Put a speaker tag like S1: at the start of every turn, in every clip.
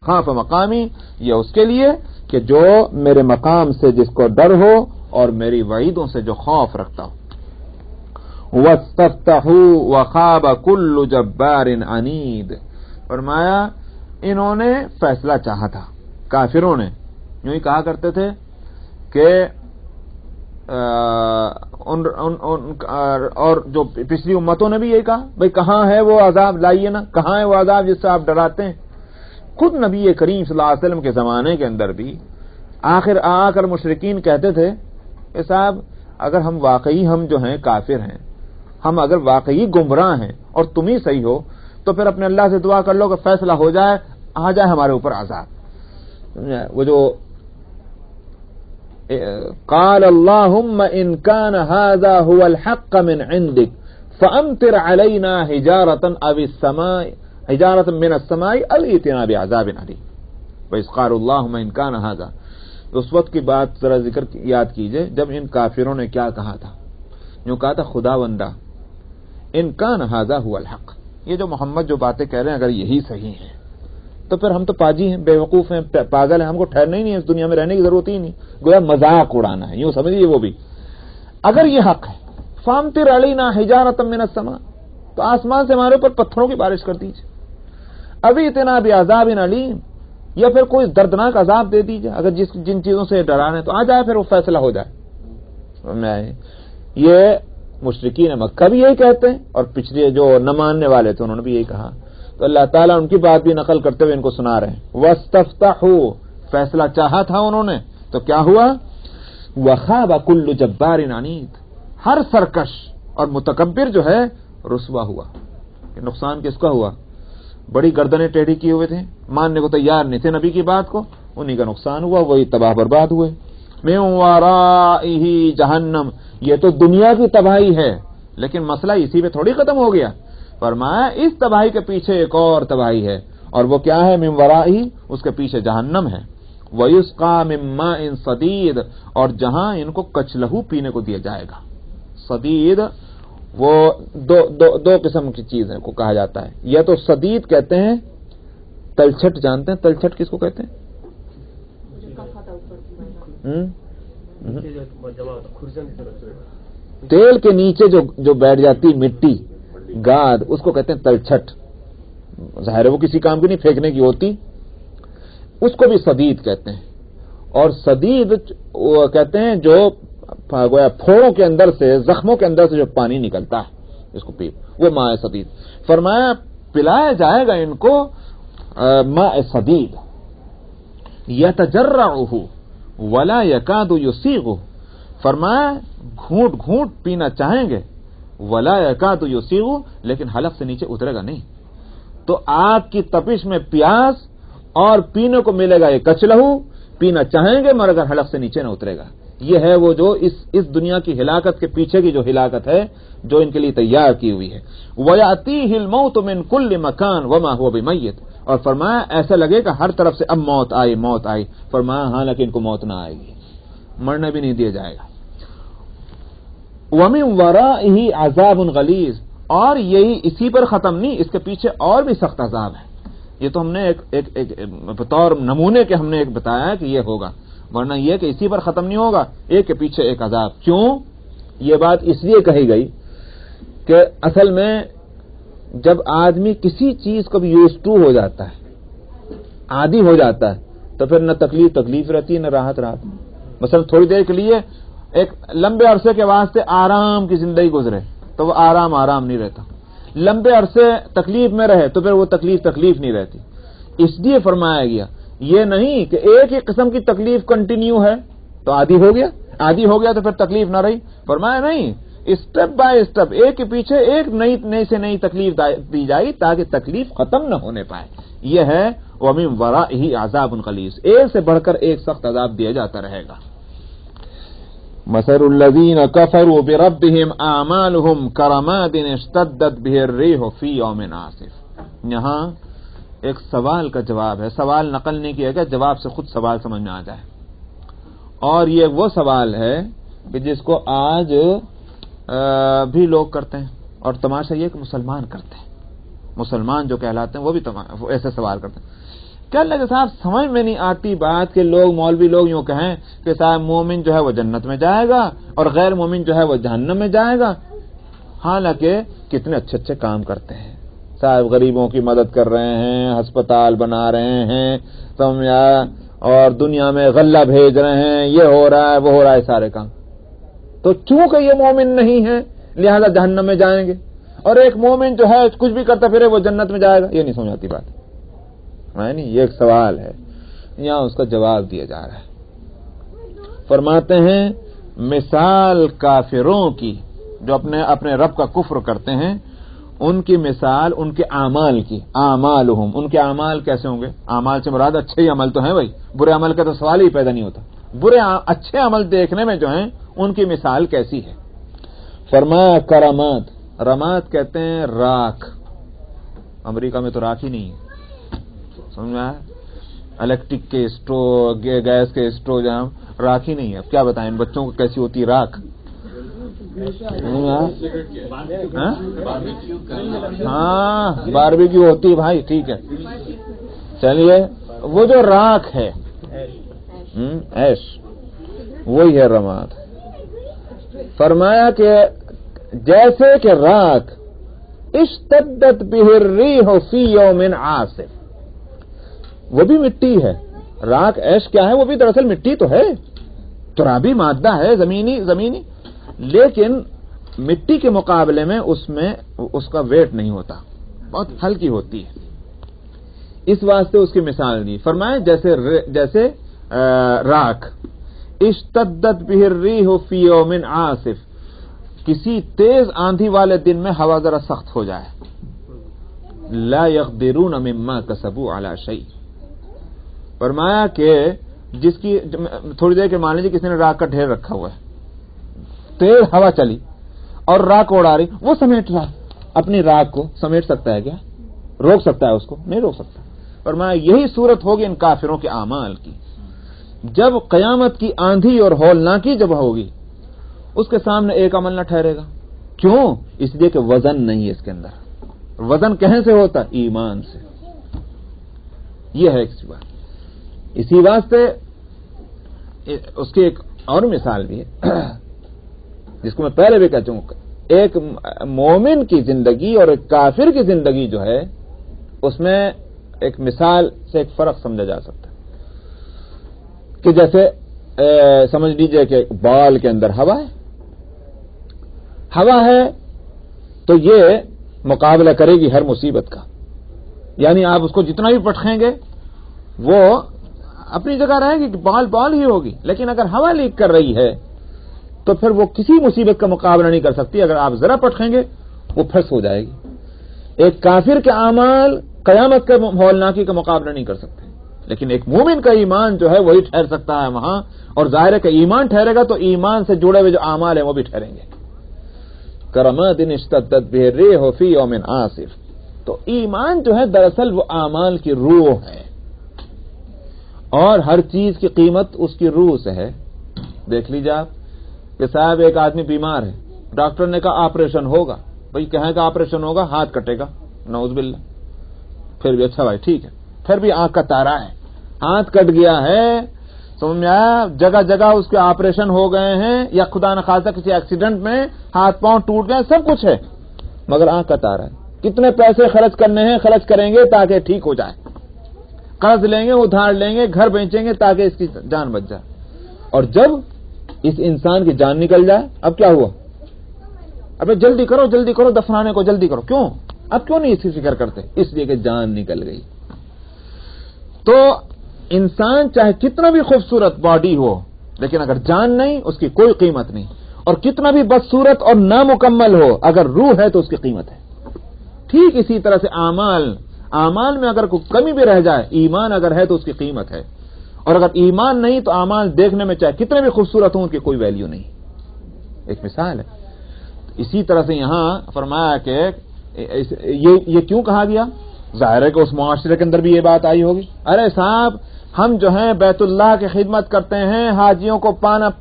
S1: خاف مقامی، یہ اس کے لیے کہ جو میرے مقام سے جس کو ڈر ہو اور میری وعیدوں سے جو خوف رکھتا ہو. واستفتحوا وخاب كل جبار عنید، فرمایا انہوں نے فیصلہ چاہا تھا. کافروں نے یوں ہی کہا کرتے تھے کہ اور جو پچھلی امتوں نے بھی یہی کہا، بھئی کہاں ہے وہ عذاب، لائیے نا، کہاں ہے وہ عذاب جس سے آپ ڈراتے ہیں. خود نبی کریم صلی اللہ علیہ وسلم کے زمانے کے اندر بھی آخر آ کر مشرکین کہتے تھے کہ صاحب اگر ہم واقعی ہم جو ہیں کافر ہیں، ہم اگر واقعی گمراہ ہیں اور تم ہی صحیح ہو تو پھر اپنے اللہ سے دعا کر لو کہ فیصلہ ہو جائے، آ جائے ہمارے اوپر عذاب. وہ جو قال اللهم ان كان هذا هو الحق من عندك فامطر علينا حجارة من السماء او ائتنا بعذاب اليم. وإذ قال اللهم ان كان هذا، اس وقت کی بات ذرا ذکر یاد کیجئے جب ان کافروں نے کیا کہا تھا. یوں کہا تھا خداوندہ ان كان هذا هو الحق، یہ جو محمد جو باتیں کہہ رہے ہیں اگر یہی صحیح ہیں تو پھر ہم تو پاجی ہیں، بے وقوف ہیں، پاگل ہیں، ہم کو ٹھہرنا ہی نہیں ہے، اس دنیا میں رہنے کی ضرورت ہی نہیں، گویا مذاق اڑانا ہے، یوں سمجھیے. وہ بھی اگر یہ حق ہے فامطر علینا حجارۃ من السماء، تو آسمان سے ہمارے اوپر پتھروں کی بارش کر دیجیے. ابھی اتنا بعذاب علیم، یا پھر کوئی دردناک عذاب دے دیجیے، اگر جن چیزوں سے ڈرا رہے ہیں تو آ جائے، پھر وہ فیصلہ ہو جائے. یہ مشرکین مکہ بھی یہی کہتے ہیں اور پچھلے جو نہ ماننے والے تھے انہوں نے بھی یہی کہا. تو اللہ تعالیٰ ان کی بات بھی نقل کرتے ہوئے ان کو سنا رہے ہیں. واستفتحوا، فیصلہ چاہا تھا انہوں نے تو کیا ہوا؟ وخاب كل جبار عنید، ہر سرکش اور متکبر جو ہے رسوا ہوا. کہ نقصان کس کا ہوا؟ بڑی گردنیں ٹیڑھی کیے ہوئے تھے، ماننے کو تیار نہیں تھے نبی کی بات کو، انہی کا نقصان ہوا، وہی تباہ برباد ہوئے. من ورائہ جہنم، یہ تو دنیا کی تباہی ہے، لیکن مسئلہ اسی پہ تھوڑی ختم ہو گیا. فرمایا اس تباہی کے پیچھے ایک اور تباہی ہے، اور وہ کیا ہے؟ من ورائہ، اس کے پیچھے جہنم ہے. وَيُسْقَى مِن مَّاءٍ صَدِيدٍ، اور جہاں ان کو کچلہو پینے کو دیا جائے گا. صدید وہ دو قسم کی چیزیں کو کہا جاتا ہے. یا تو صدید کہتے ہیں، تلچھٹ جانتے ہیں؟ تلچھٹ کس کو کہتے ہیں؟ تیل کے نیچے جو بیٹھ جاتی مٹی، گاد، اس کو کہتے ہیں تلچھٹ. ظاہر ہے وہ کسی کام کی نہیں، پھینکنے کی ہوتی، اس کو بھی صدید کہتے ہیں. اور صدید وہ کہتے ہیں جو پھوڑوں کے اندر سے، زخموں کے اندر سے جو پانی نکلتا ہے اس کو پی، وہ ماء صدید. فرمایا پلایا جائے گا ان کو ماء صدید یتجرعہ ولا یکاد یسیغہ. فرمایا گھونٹ گھونٹ پینا چاہیں گے، ولا یکاد یسیغہ، لیکن حلق سے نیچے اترے گا نہیں. تو آگ کی تپش میں پیاس اور پینے کو ملے گا یہ کچلہو، پینا چاہیں گے مگر حلق سے نیچے نہ اترے گا. یہ ہے وہ جو اس دنیا کی ہلاکت کے پیچھے کی جو ہلاکت ہے جو ان کے لیے تیار کی ہوئی ہے. وَيَأْتِيهِ الْمَوْتُ مِنْ كُلِّ مَكَانٍ وَمَا هُوَ بِمَيِّتٍ، اور فرمایا ایسا لگے کہ ہر طرف سے اب موت آئی موت آئی. فرمایا حالانکہ ان کو موت نہ آئے گی، مرنے بھی نہیں دیا جائے گا. وَمِنْ وَرَائِهِ عَذَابٌ غَلِيظٌ، اور یہی اسی پر ختم نہیں، اس کے پیچھے اور بھی سخت عذاب ہے. یہ تو ہم نے ایک بطور نمونے کے ہم نے ایک بتایا ہے کہ یہ ہوگا، ورنہ یہ کہ اسی پر ختم نہیں ہوگا، ایک کے پیچھے ایک عذاب. کیوں یہ بات اس لیے کہی گئی کہ اصل میں جب آدمی کسی چیز کو بھی یوز ٹو ہو جاتا ہے، عادی ہو جاتا ہے، تو پھر نہ تکلیف رہتی ہے نہ راحت. مثلا تھوڑی دیر کے لیے ایک لمبے عرصے کے واسطے آرام کی زندگی گزرے تو وہ آرام نہیں رہتا. لمبے عرصے تکلیف میں رہے تو پھر وہ تکلیف نہیں رہتی. اس لیے فرمایا گیا یہ نہیں کہ ایک ہی قسم کی تکلیف کنٹینیو ہے تو عادی ہو گیا تو پھر تکلیف نہ رہی. فرمایا نہیں، اسٹیپ بائی اسٹیپ، ایک کے پیچھے ایک نئی تکلیف دی جائے تاکہ تکلیف ختم نہ ہونے پائے. یہ ہے وَمِن وَرَائِهِ عَذَابٌ غَلِيظٌ، ایک سے بڑھ کر ایک سخت عذاب دیا جاتا رہے گا. مَثَلُ الَّذِينَ كَفَرُوا بِرَبِّهِمْ أَعْمَالُهُمْ كَرَمَادٍ اشْتَدَّتْ بِهِ الرِّيحُ فِي يَوْمٍ عَاصِفٍ. یہاں ایک سوال کا جواب ہے، سوال نقل نہیں کیا گیا، جواب سے خود سوال سمجھ میں آ جائے. اور یہ وہ سوال ہے کہ جس کو آج بھی لوگ کرتے ہیں، اور تماشا یہ کہ مسلمان کرتے ہیں، مسلمان جو کہلاتے ہیں وہ بھی ایسے سوال کرتے ہیں. کیا لگے صاحب سمجھ میں نہیں آتی بات کہ لوگ مولوی لوگ یوں کہیں کہ صاحب مومن جو ہے وہ جنت میں جائے گا اور غیر مومن جو ہے وہ جہنم میں جائے گا، حالانکہ کتنے اچھے اچھے کام کرتے ہیں، صاحب غریبوں کی مدد کر رہے ہیں، ہسپتال بنا رہے ہیں، سمجھا، اور دنیا میں غلہ بھیج رہے ہیں، یہ ہو رہا ہے وہ ہو رہا ہے سارے کام، تو چونکہ یہ مومن نہیں ہے لہذا جہنم میں جائیں گے، اور ایک مومن جو ہے کچھ بھی کرتا پھرے وہ جنت میں جائے گا، یہ نہیں سمجھ آتی بات ہے نہیں، یہ ایک سوال ہے، یہاں اس کا جواب دیا جا رہا ہے۔ فرماتے ہیں مثال کافروں کی جو اپنے رب کا کفر کرتے ہیں، ان کی مثال ان کے اعمال کی، اعمالہم، ان کے اعمال کیسے ہوں گے؟ اعمال سے مراد اچھے ہی عمل تو ہیں بھائی، برے عمل کا تو سوال ہی پیدا نہیں ہوتا، اچھے عمل دیکھنے میں جو ہیں ان کی مثال کیسی ہے؟ فرمایا کرامات، رماد کہتے ہیں راکھ، امریکہ میں تو راکھ ہی نہیں ہے، سمجھا، الیکٹرک کے اسٹو، گیس کے اسٹو جہاں راکھ ہی نہیں ہے، اب کیا بتائیں ان بچوں کو کیسی ہوتی راکھ؟ ہاں باربیکیو ہوتی ہے بھائی، ٹھیک ہے، چلیے وہ جو راکھ ہے ایش، وہی ہے رماد۔ فرمایا کہ جیسے کہ راکھ اشتدت بہ الریح فی یوم عاصف، وہ بھی مٹی ہے، راکھ ایش کیا ہے؟ وہ بھی دراصل مٹی تو ہے، ترابی مادہ ہے، زمینی، لیکن مٹی کے مقابلے میں اس کا ویٹ نہیں ہوتا، بہت ہلکی ہوتی ہے، اس واسطے اس کی مثال دی۔ فرمائے جیسے راکھ اشتدت بہ الریح فی یوم عاصف، کسی تیز آندھی والے دن میں ہوا ذرا سخت ہو جائے، لا یقدرون مما کسبوا علی شیء، فرمایا کہ جس کی تھوڑی دیر کے مان لیجیے کسی نے راکھ کا ڈھیر رکھا ہوا ہے، تیز ہوا چلی اور راکھ اڑا رہی، وہ سمیٹ رہا، اپنی راکھ کو سمیٹ سکتا ہے کیا؟ روک سکتا ہے اس کو؟ نہیں روک سکتا۔ فرمایا یہی صورت ہوگی ان کافروں کے اعمال کی، جب قیامت کی آندھی اور ہولناکی جب ہوگی اس کے سامنے ایک عمل نہ ٹھہرے گا، کیوں؟ اس لیے کہ وزن نہیں ہے اس کے اندر، وزن کہیں سے ہوتا؟ ایمان سے، یہ ہے ایک بات۔ اسی واسطے اس کی ایک اور مثال بھی ہے جس کو میں پہلے بھی کہہ چکا، ایک مومن کی زندگی اور ایک کافر کی زندگی جو ہے اس میں ایک مثال سے ایک فرق سمجھا جا سکتا ہے کہ جیسے سمجھ لیجئے کہ بال کے اندر ہوا ہے تو یہ مقابلہ کرے گی ہر مصیبت کا، یعنی آپ اس کو جتنا بھی پٹخیں گے وہ اپنی جگہ رہے گی، بال ہی ہوگی، لیکن اگر ہوا لیک کر رہی ہے تو پھر وہ کسی مصیبت کا مقابلہ نہیں کر سکتی، اگر آپ ذرا پٹخیں گے وہ پھس ہو جائے گی۔ ایک کافر کے اعمال قیامت کے ہولناکی کا مقابلہ نہیں کر سکتے، لیکن ایک مومن کا ایمان جو ہے وہی ٹھہر سکتا ہے وہاں، اور ظاہر ہے کہ ایمان ٹھہرے گا تو ایمان سے جڑے ہوئے جو اعمال ہیں وہ بھی ٹھہریں گے۔ کرامات اشتدت بہ الریح فی یوم عاصف، تو ایمان جو ہے دراصل وہ اعمال کی روح ہے، اور ہر چیز کی قیمت اس کی روح سے ہے۔ دیکھ لیجیے آپ کہ صاحب ایک آدمی بیمار ہے، ڈاکٹر نے کہا آپریشن ہوگا، بھائی کہیں گا آپریشن ہوگا، ہاتھ کٹے گا، نعوذ باللہ، پھر بھی اچھا بھائی ٹھیک ہے، پھر بھی آنکھ کا تارا ہے، ہاتھ کٹ گیا ہے، سمجھ میں آیا، جگہ جگہ اس کے آپریشن ہو گئے ہیں، یا خدا نخواستہ کسی ایکسیڈنٹ میں ہاتھ پاؤں ٹوٹ گئے، سب کچھ ہے، مگر آنکھ کا تارا ہے۔ کتنے پیسے خرچ کرنے ہیں؟ خرچ کریں گے تاکہ ٹھیک ہو جائے، قرض لیں گے، ادھار لیں گے، گھر بیچیں گے تاکہ اس کی جان بچ جائے، اور جب اس انسان کی جان نکل جائے اب کیا ہوا؟ ابے جلدی کرو دفنانے کو، جلدی کرو، کیوں؟ اب کیوں نہیں اس کی فکر کرتے؟ اس لیے کہ جان نکل گئی۔ تو انسان چاہے کتنا بھی خوبصورت باڈی ہو لیکن اگر جان نہیں اس کی کوئی قیمت نہیں، اور کتنا بھی بدصورت اور نامکمل ہو اگر روح ہے تو اس کی قیمت ہے۔ ٹھیک اسی طرح سے اعمال میں اگر کوئی کمی بھی رہ جائے، ایمان اگر ہے تو اس کی قیمت ہے، اور اگر ایمان نہیں تو اعمال دیکھنے میں چاہے کتنے بھی خوبصورت ہوں ان کی کوئی ویلیو نہیں۔ ایک مثال ہے۔ اسی طرح سے یہاں فرمایا کہ یہ کیوں کہا گیا؟ ظاہر ہے کہ اس معاشرے کے اندر بھی یہ بات آئی ہوگی، ارے صاحب ہم جو ہیں بیت اللہ کی خدمت کرتے ہیں، حاجیوں کو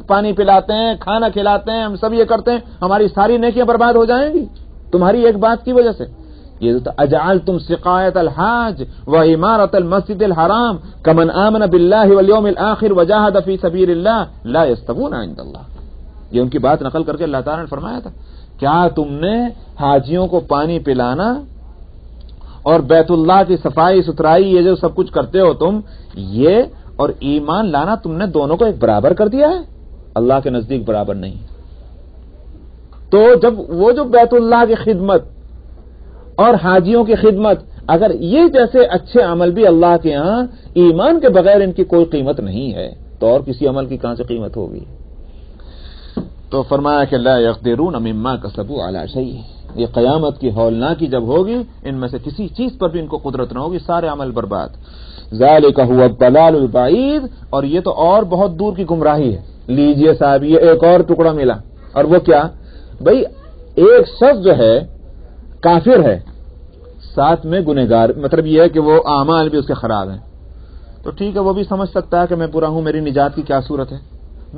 S1: پانی پلاتے ہیں، کھانا کھلاتے ہیں، ہم سب یہ کرتے ہیں، ہماری ساری نیکیاں برباد ہو جائیں گی تمہاری ایک بات کی وجہ سے۔ یہ تو اجعلتم سقایت الحاج و عمارت المسجد الحرام کمن آمن باللہ والیوم الآخر وجاہد فی سبیل اللہ لا یستوون عند اللہ. یہ ان کی بات نقل کر کے اللہ تعالیٰ نے فرمایا تھا کیا تم نے حاجیوں کو پانی پلانا اور بیت اللہ کی صفائی ستھرائی یہ جو سب کچھ کرتے ہو تم، یہ اور ایمان لانا تم نے دونوں کو ایک برابر کر دیا ہے؟ اللہ کے نزدیک برابر نہیں. تو جب وہ جو بیت اللہ کی خدمت اور حاجیوں کی خدمت، اگر یہ جیسے اچھے عمل بھی اللہ کے ہاں ایمان کے بغیر ان کی کوئی قیمت نہیں ہے تو اور کسی عمل کی کہاں سے قیمت ہوگی؟ تو فرمایا کہ لا یقدرون مما کسبوا علی شیء. یہ قیامت کی ہولناکی جب ہوگی ان میں سے کسی چیز پر بھی ان کو قدرت نہ ہوگی، سارے عمل برباد. ذالک هو الضلال البعید. اور یہ تو اور بہت دور کی گمراہی ہے. لیجئے صاحب یہ ایک اور ٹکڑا ملا، اور وہ کیا؟ بھئی ایک شخص جو ہے کافر ہے، ساتھ میں گنہگار، مطلب یہ ہے کہ وہ اعمال بھی اس کے خراب ہیں، تو ٹھیک ہے وہ بھی سمجھ سکتا ہے کہ میں برا ہوں، میری نجات کی کیا صورت ہے.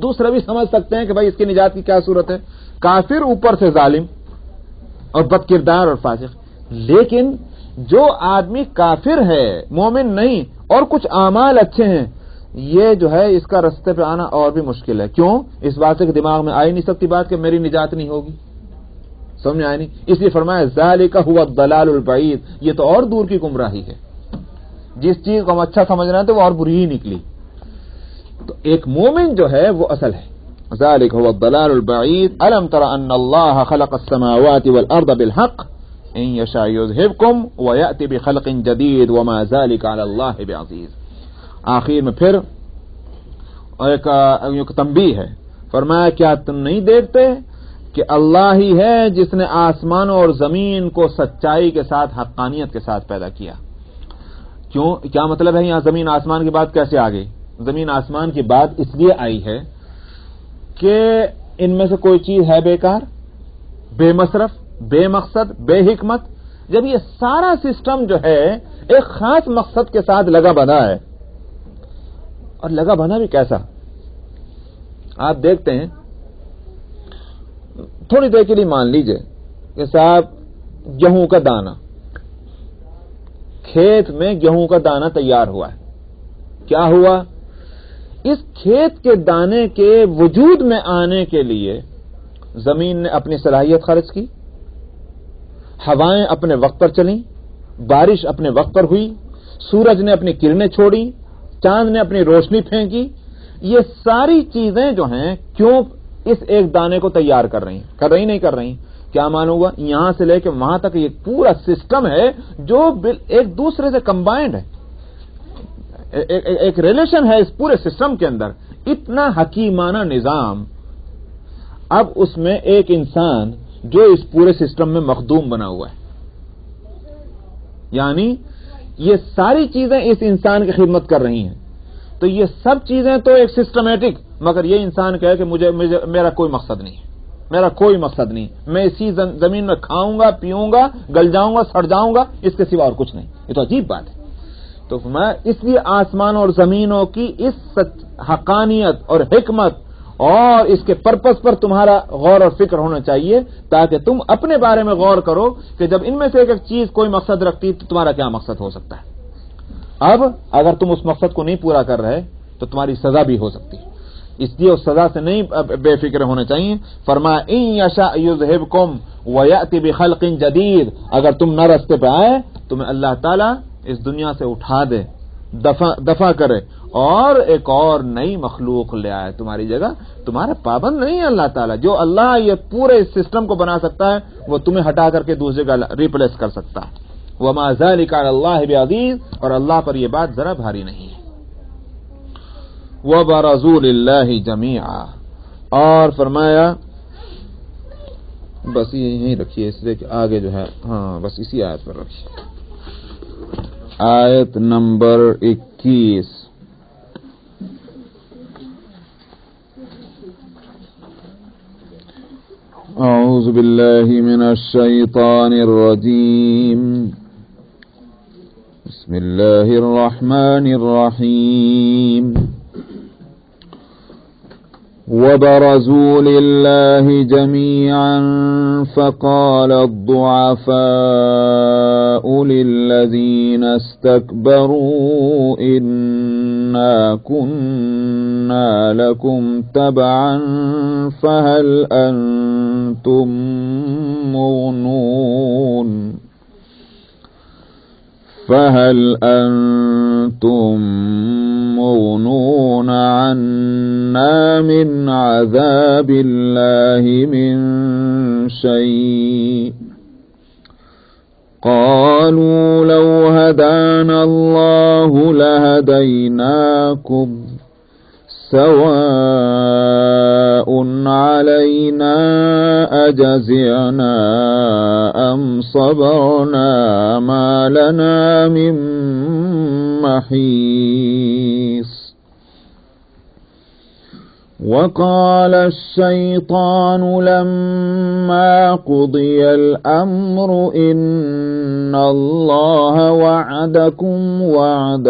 S1: دوسرے بھی سمجھ سکتے ہیں کہ بھائی اس کی نجات کی کیا صورت ہے. کافر اوپر سے ظالم اور بد کردار اور فاسق. لیکن جو آدمی کافر ہے مومن نہیں اور کچھ اعمال اچھے ہیں، یہ جو ہے اس کا رستے پہ آنا اور بھی مشکل ہے. کیوں؟ اس بات سے کہ دماغ میں آئی نہیں سکتی بات کہ میری نجات نہیں ہوگی، سمجھ آئی نہیں. اس لیے فرمایا ذالک هو الضلال البعید. یہ تو اور دور کی گمراہی ہے. جس چیز کو ہم اچھا سمجھ رہے ہیں تو وہ اور بری ہی نکلی. تو ایک مومن جو ہے وہ اصل ہے. ذالک هو الضلال البعید. الم تر ان اللہ خلق السماوات والارض بالحق ان یشاء یذهبکم ویأتی بخلق جدید وما ذلک علی اللہ بعزیز. آخر میں پھر ایک تنبیہ ہے. فرمایا کیا تم نہیں دیکھتے کہ اللہ ہی ہے جس نے آسمان اور زمین کو سچائی کے ساتھ حقانیت کے ساتھ پیدا کیا. کیوں؟ کیا مطلب ہے یہاں زمین آسمان کی بات کیسے آ گئی؟ زمین آسمان کی بات اس لیے آئی ہے کہ ان میں سے کوئی چیز ہے بیکار، بے مصرف، بے مقصد، بے حکمت. جب یہ سارا سسٹم جو ہے ایک خاص مقصد کے ساتھ لگا بندھا ہے، اور لگا بندھا بھی کیسا؟ آپ دیکھتے ہیں تھوڑی دیر کے لیے مان لیجئے کہ صاحب گیہوں کا دانہ، کھیت میں گیہوں کا دانہ تیار ہوا ہے. کیا ہوا؟ اس کھیت کے دانے کے وجود میں آنے کے لیے زمین نے اپنی صلاحیت خرچ کی، ہوائیں اپنے وقت پر چلیں، بارش اپنے وقت پر ہوئی، سورج نے اپنی کرنیں چھوڑی، چاند نے اپنی روشنی پھینکی. یہ ساری چیزیں جو ہیں کیوں اس ایک دانے کو تیار کر رہی نہیں کر رہی؟ کیا معلوم ہوا؟ یہاں سے لے کے وہاں تک یہ پورا سسٹم ہے جو ایک دوسرے سے کمبائنڈ ہے، ایک ریلیشن ہے اس پورے سسٹم کے اندر. اتنا حکیمانہ نظام. اب اس میں ایک انسان جو اس پورے سسٹم میں مخدوم بنا ہوا ہے، یعنی یہ ساری چیزیں اس انسان کی خدمت کر رہی ہیں. تو یہ سب چیزیں تو ایک سسٹمیٹک، مگر یہ انسان کہے کہ میرا کوئی مقصد نہیں ہے، میرا کوئی مقصد نہیں، میں اسی زمین میں کھاؤں گا، پیوں گا، گل جاؤں گا، سڑ جاؤں گا، اس کے سوا اور کچھ نہیں. یہ تو عجیب بات ہے. تو میں اس لیے آسمان اور زمینوں کی اس حقانیت اور حکمت اور اس کے پرپس پر تمہارا غور اور فکر ہونا چاہیے، تاکہ تم اپنے بارے میں غور کرو کہ جب ان میں سے ایک چیز کوئی مقصد رکھتی تو تمہارا کیا مقصد ہو سکتا ہے. اب اگر تم اس مقصد کو نہیں پورا کر رہے تو تمہاری سزا بھی ہو سکتی ہے. اس لیے اس سزا سے نہیں بے فکر ہونا چاہیے. فرمایا ان یشاء یذهبکم ویأتی بخلق جدید. اگر تم نہ رستے پہ آئے تمہیں اللہ تعالیٰ اس دنیا سے اٹھا دے، دفع کرے اور ایک اور نئی مخلوق لے آئے تمہاری جگہ. تمہارا پابند نہیں ہے اللہ تعالیٰ. جو اللہ یہ پورے اس سسٹم کو بنا سکتا ہے وہ تمہیں ہٹا کر کے دوسری جگہ ریپلیس کر سکتا ہے. وما ذلک علی اللہ بعزیز. اور اللہ پر یہ بات ذرا بھاری نہیں ہے. وبرزوا للہ جمیعا. اور فرمایا بس یہیں رکھیے اس لیے کہ آگے جو ہے ہاں بس اسی آیت پر رکھیے. آیت نمبر 21. اعوذ باللہ من الشیطان الرجیم. بسم اللہ الرحمن الرحیم.
S2: وبرزوا لله جميعا فقال الضعفاء للذين استكبروا إنا كنا لكم تبعا فهل أنتم مغنون عنا من عذاب الله من شيء قالوا لو هدانا الله لهديناكم سواء علينا أجزعنا أم صبرنا ما لنا من محيص. وقال الشيطان لما قضي الأمر إن الله وعدكم وعد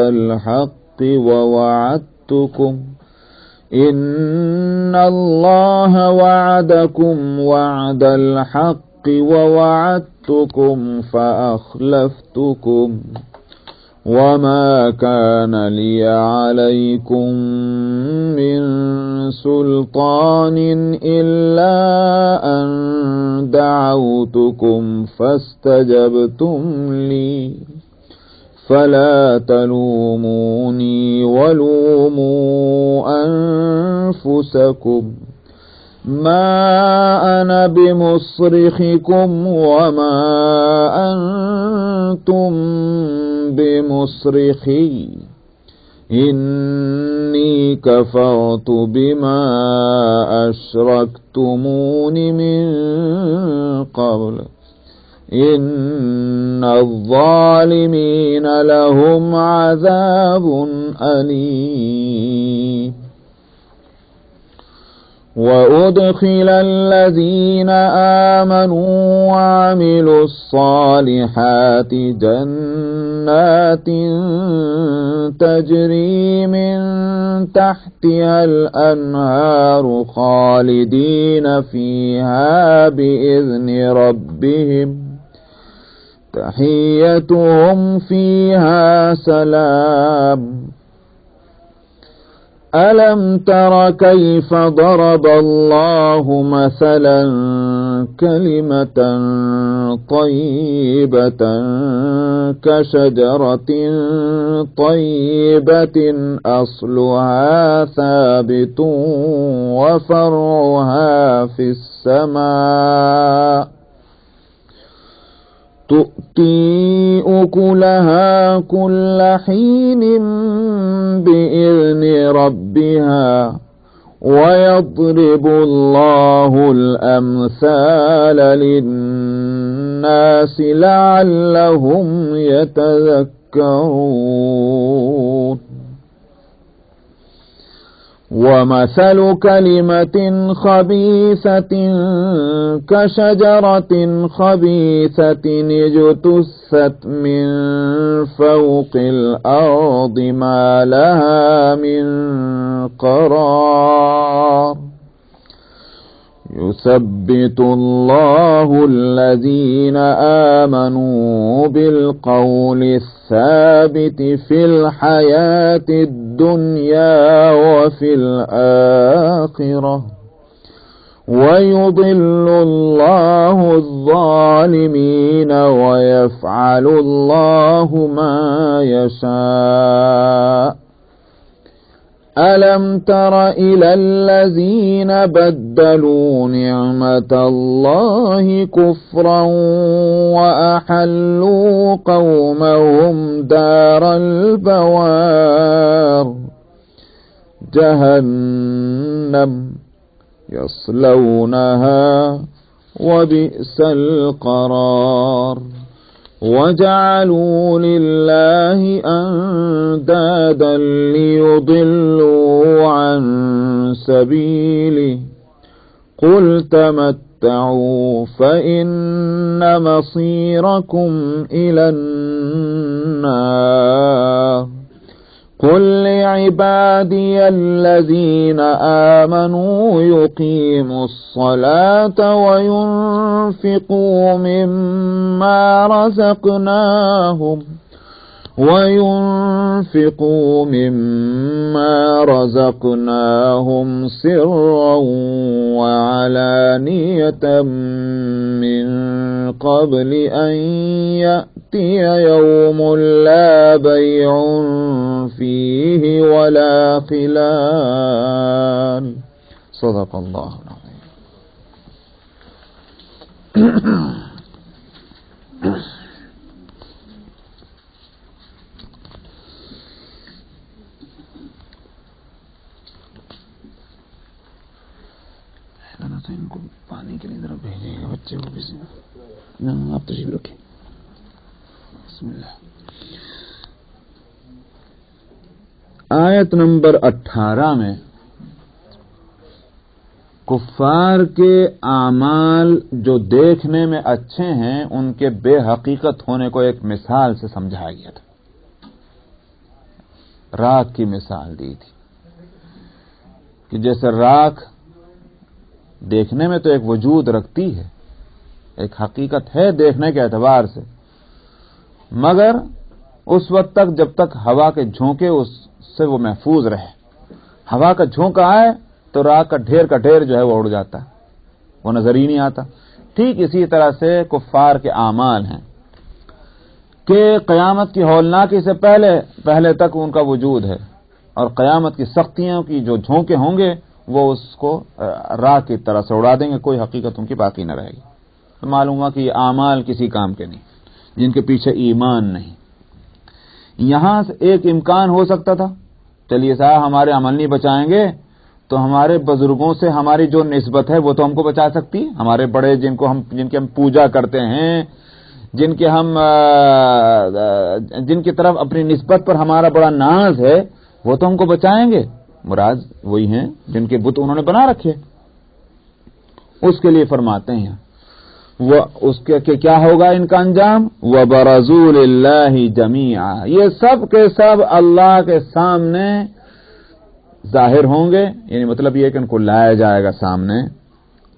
S2: الحق ووعدتكم فأخلفتكم وما كان لي عليكم من سلطان إلا أن دعوتكم فاستجبتم لي فلا تلوموني ولوموا أنفسكم ما أنا بمصرخكم وما أنتم بمصرخي إني كفرت بما أشركتمون من قبل إن الظالمين لهم عذاب أليم. وأدخل الذين آمنوا وعملوا الصالحات جنات تجري من تحتها الأنهار خالدين فيها بإذن ربهم تحيتهم فيها سلام. ألم تر كيف ضرب الله مثلا كلمة طيبة كشجرة طيبة أصلها ثابت وفرعها في السماء تؤتي أكلها كل حين بإذن ربها ويضرب الله الأمثال للناس لعلهم يتذكرون. ومثل كلمة خبيثة كشجرة خبيثة اجتثت من فوق الأرض ما لها من قرار. يثبت الله الذين آمنوا بالقول الثابت في الحياة الدنيا وفي الآخرة ويضل الله الظالمين ويفعل الله ما يشاء. ألم تر إلى الذين بدلوا نعمة الله كفرا وأحلوا قومهم دار البوار جهنم يصلونها وبئس القرار. وجعلوا لله أندادا ليضلوا عن سبيله قل تمتعوا فإن مصيركم إلى النار قل لعبادي الذين آمنوا يقيموا الصلاة وينفقوا مما رزقناهم سرا وعلانية من قبل أن يأتي يوم لا بيع فيه ولا خلال. صدق الله العظيم. تو ان کو پانی کے لیے ذرا بھیجیے گا بچے کو کسی نہ آپ تشریف رکھیں. بسم اللہ. آیت نمبر 18 میں کفار کے اعمال جو دیکھنے میں اچھے ہیں ان کے بے حقیقت ہونے کو ایک مثال سے سمجھایا گیا تھا. راکھ کی مثال دی تھی کہ جیسے راکھ دیکھنے میں تو ایک وجود رکھتی ہے، ایک حقیقت ہے دیکھنے کے اعتبار سے، مگر اس وقت تک جب تک ہوا کے جھونکے اس سے وہ محفوظ رہے. ہوا کا جھونکا آئے تو راکھ کا ڈھیر جو ہے وہ اڑ جاتا ہے، وہ نظر ہی نہیں آتا. ٹھیک اسی طرح سے کفار کے اعمال ہیں کہ قیامت کی ہولناکی سے پہلے تک ان کا وجود ہے، اور قیامت کی سختیوں کی جو جھونکے ہوں گے وہ اس کو راہ کی طرح سے اڑا دیں گے، کوئی حقیقت ان کی باقی نہ رہے گی. تو معلوم ہوا کہ یہ اعمال کسی کام کے نہیں، جن کے پیچھے ایمان نہیں. یہاں سے ایک امکان ہو سکتا تھا، چلیے صاحب ہمارے عمل نہیں بچائیں گے تو ہمارے بزرگوں سے ہماری جو نسبت ہے وہ تو ہم کو بچا سکتی. ہمارے بڑے جن کی ہم پوجا کرتے ہیں، جن کی طرف اپنی نسبت پر ہمارا بڑا ناز ہے، وہ تو ہم کو بچائیں گے. مراد وہی ہیں جن کے بت انہوں نے بنا رکھے. اس کے لیے فرماتے ہیں وہ اس کے کہ کیا ہوگا ان کا انجام؟ وَبَرَزُوا لِلَّهِ جَمِيعًا، یہ سب کے سب اللہ کے سامنے ظاہر ہوں گے. یعنی مطلب یہ کہ ان کو لایا جائے گا سامنے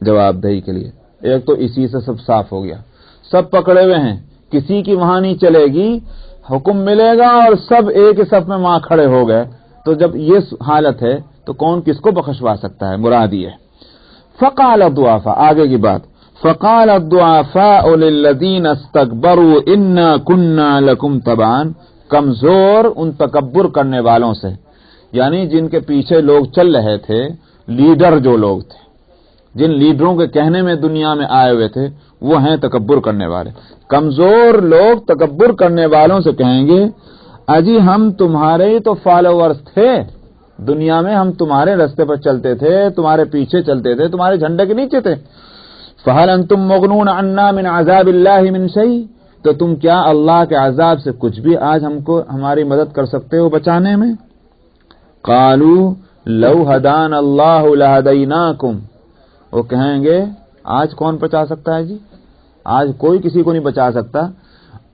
S2: جواب دہی کے لیے. ایک تو اسی سے سب صاف ہو گیا، سب پکڑے ہوئے ہیں، کسی کی وہاں نہیں چلے گی، حکم ملے گا اور سب ایک ہی صف میں وہاں کھڑے ہو گئے. تو جب یہ حالت ہے تو کون کس کو بخشوا سکتا ہے؟ مراد یہ. فقال الضعفاء، آگے کی بات، فقال الضعفاء للذین استكبروا انا كنا لكم تبعا. کمزور ان تکبر کرنے والوں سے، یعنی جن کے پیچھے لوگ چل رہے تھے، لیڈر جو لوگ تھے، جن لیڈروں کے کہنے میں دنیا میں آئے ہوئے تھے، وہ ہیں تکبر کرنے والے. کمزور لوگ تکبر کرنے والوں سے کہیں گے اجی ہم تمہارے ہی تو فالوورز تھے، دنیا میں ہم تمہارے راستے پر چلتے تھے، تمہارے پیچھے چلتے تھے، تمہارے جھنڈے کے نیچے تھے. فہل انتم مغنون عنا من عذاب اللہ من شیء، تو تم کیا اللہ کے عذاب سے کچھ بھی آج ہم کو ہماری مدد کر سکتے ہو بچانے میں؟ قالوا لو ہدانا اللہ لہدیناکم، وہ کہیں گے آج کون بچا سکتا ہے جی؟ آج کوئی کسی کو نہیں بچا سکتا،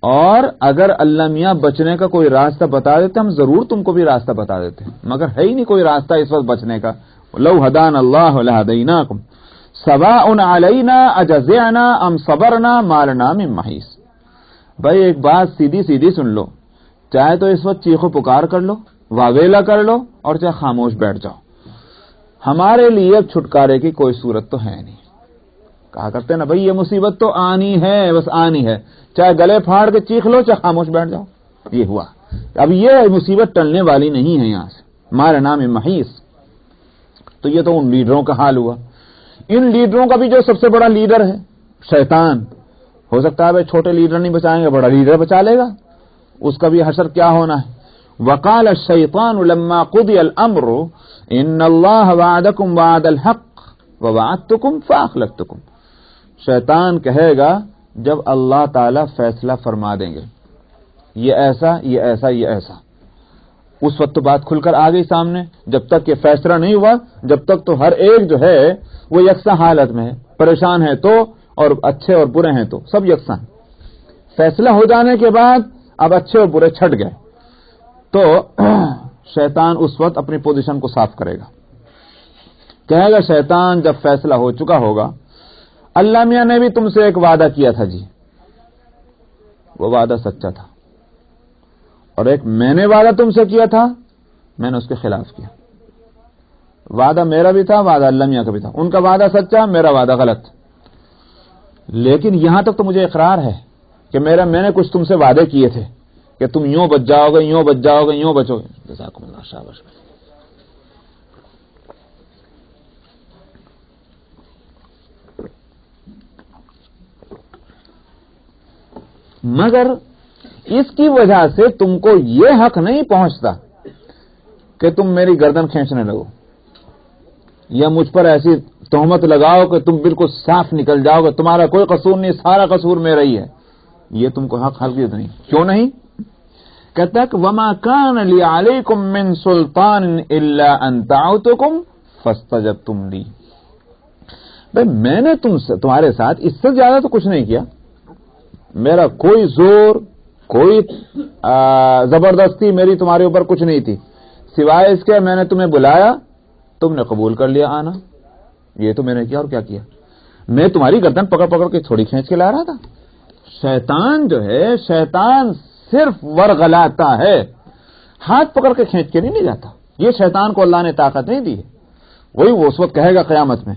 S2: اور اگر اللہ میاں بچنے کا کوئی راستہ بتا دیتے ہم ضرور تم کو بھی راستہ بتا دیتے، مگر ہے ہی نہیں کوئی راستہ اس وقت بچنے کا. لو ہدانا اللہ لہدیناکم سواء علینا اجزعنا ام صبرنا ما لنا من محیص. بھائی ایک بات سیدھی سن لو، چاہے تو اس وقت چیخو پکار کر لو، واویلا کر لو، اور چاہے خاموش بیٹھ جاؤ، ہمارے لیے اب چھٹکارے کی کوئی صورت تو ہے نہیں. کہا کرتے ہیں نا بھائی یہ مصیبت تو آنی ہے، بس آنی ہے، چاہے گلے پھاڑ کے چیخ لو چاہے خاموش بیٹھ جاؤ. یہ ہوا، اب یہ مصیبت ٹلنے والی نہیں ہے یہاں سے، مارے نام محیص. تو یہ تو ان لیڈروں کا حال ہوا. ان لیڈروں کا بھی جو سب سے بڑا لیڈر ہے شیطان، ہو سکتا ہے بھائی چھوٹے لیڈر نہیں بچائیں گے، بڑا لیڈر بچا لے گا، اس کا بھی حشر کیا ہونا ہے. وقال الشیطان لما قضی الامر ان اللہ وعدکم وعد الحق ووعدتکم فاخلفتکم. شیطان کہے گا جب اللہ تعالی فیصلہ فرما دیں گے یہ ایسا یہ ایسا یہ ایسا، اس وقت تو بات کھل کر آ گئی سامنے. جب تک یہ فیصلہ نہیں ہوا، جب تک تو ہر ایک جو ہے وہ یکساں حالت میں ہے، پریشان ہے تو اور اچھے اور برے ہیں تو سب یکساں. فیصلہ ہو جانے کے بعد اب اچھے اور برے چھٹ گئے. تو شیطان اس وقت اپنی پوزیشن کو صاف کرے گا، کہے گا شیطان جب فیصلہ ہو چکا ہوگا، اللہ میاں نے بھی تم سے ایک وعدہ کیا تھا جی، وہ وعدہ سچا تھا، اور ایک میں نے وعدہ تم سے کیا تھا، میں نے اس کے خلاف کیا۔ وعدہ میرا بھی تھا، وعدہ اللہ میاں کا بھی تھا، ان کا وعدہ سچا، میرا وعدہ غلط، لیکن یہاں تک تو مجھے اقرار ہے کہ میں نے کچھ تم سے وعدے کیے تھے کہ تم یوں بچ جاؤ گے، یوں بچ جاؤ گے، یوں بچو گے۔ جزاکم اللہ، شاباش۔ مگر اس کی وجہ سے تم کو یہ حق نہیں پہنچتا کہ تم میری گردن کھینچنے لگو یا مجھ پر ایسی تہمت لگاؤ کہ تم بالکل صاف نکل جاؤ گے، تمہارا کوئی قصور نہیں، سارا قصور میرا ہی ہے، یہ تم کو حق ہرگز نہیں۔ کیوں نہیں؟ کہتا ہے کہ وما کان لی علیکم من سلطان الا ان دعوتکم فاستجبتم لی۔ بھئی میں نے تمہارے ساتھ اس سے زیادہ تو کچھ نہیں کیا، میرا کوئی زور، کوئی زبردستی میری تمہارے اوپر کچھ نہیں تھی، سوائے اس کے میں نے تمہیں بلایا، تم نے قبول کر لیا آنا، یہ تو میں نے کیا، اور کیا کیا؟ میں تمہاری گردن پکڑ پکڑ کے تھوڑی کھینچ کے لا رہا تھا۔ شیطان جو ہے، شیطان صرف ورغلاتا ہے، ہاتھ پکڑ کے کھینچ کے نہیں لے جاتا۔ یہ شیطان کو اللہ نے طاقت نہیں دی ہے۔ وہی وہ اس وقت کہے گا قیامت میں،